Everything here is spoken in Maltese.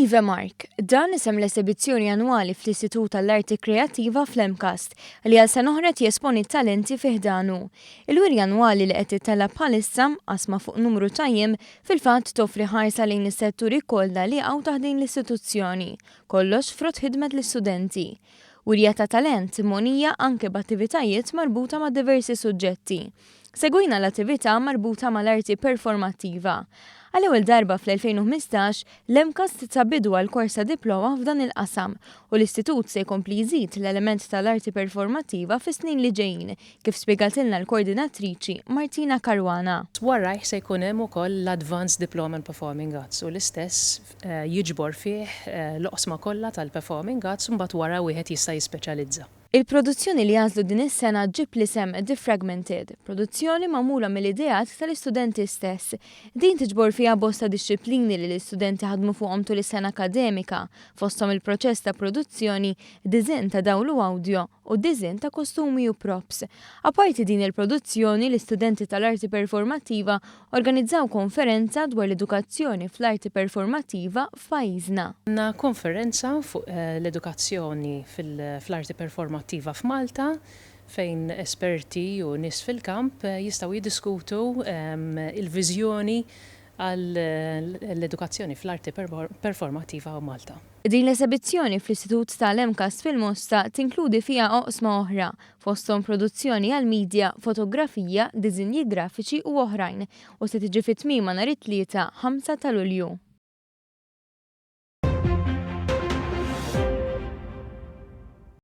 Iva Mark, dan isem l-esibizzjoni annwali fl-Istitut tal-Arti Kreattiva fl-Emkast li għal sena oħra jesponi talenti fiħdanu. Il-wiri annwali li qed titella bħalissa qasma fuq numru tajjem fil-fatt toffri ħarsa lejn is-setturi kollha li għaw taħdin l-istituzzjoni, kollox frott ħidmet l-istudenti. Wirja ta' talent monija anke b'attivitajiet marbuta ma' diversi suġġetti. Segwina l-attività marbuta mal-arti performattiva. Għal-ewwel darba fl-2015 l-Emkast tabidu għal korsa diploma f'dan il-qasam u l-istitut se jkompli jżid l-element tal-arti performattiva fis-snin li ġejjin, kif spjegatilna l-koordinatriċi Martina Karwana. Wara se jkun hemm ukoll l-Advanced Diploma in Performing Arts u l-istess jiġbor fih l-oqsma kollha tal-Performing Arts u mbagħad wara wieħed jista' jispeċjalizza. Il-produzzjoni li għażlu din is-sena ġib l-isem Defragmented, produzzjoni magħmula mill-ideat tal-istudenti stess. Din tiġbor fiha bosta dixxiplini li l-istudenti ħadmu fuqhom tul is-sena akademika, fosthom il-proċess ta' produzzjoni, diżinn ta' dawlu awdio u diżinn ta' kostumi u props. Apparti din il-produzzjoni, l-istudenti tal-arti performattiva organizzaw konferenza dwar l-edukazzjoni fl-arti performattiva f'pajjiżna. Għandna konferenza fuq l-edukazzjoni fl-arti performattiva f'Malta fejn esperti u nies fil-kamp jistgħu jiddiskutu il-viżjoni għall-edukazzjoni fl-arti performattiva u Malta. Din l-esibizzjoni fl-Istitut tal-Emkast fil-Mosta tinkludi fiha oqsma oħra, fosthom produzzjoni għal-medja, fotografija, diżinji grafiċi u oħrajn, u se tiġi fit-tmiema nhar it-tlieta 5 ta' Lulju.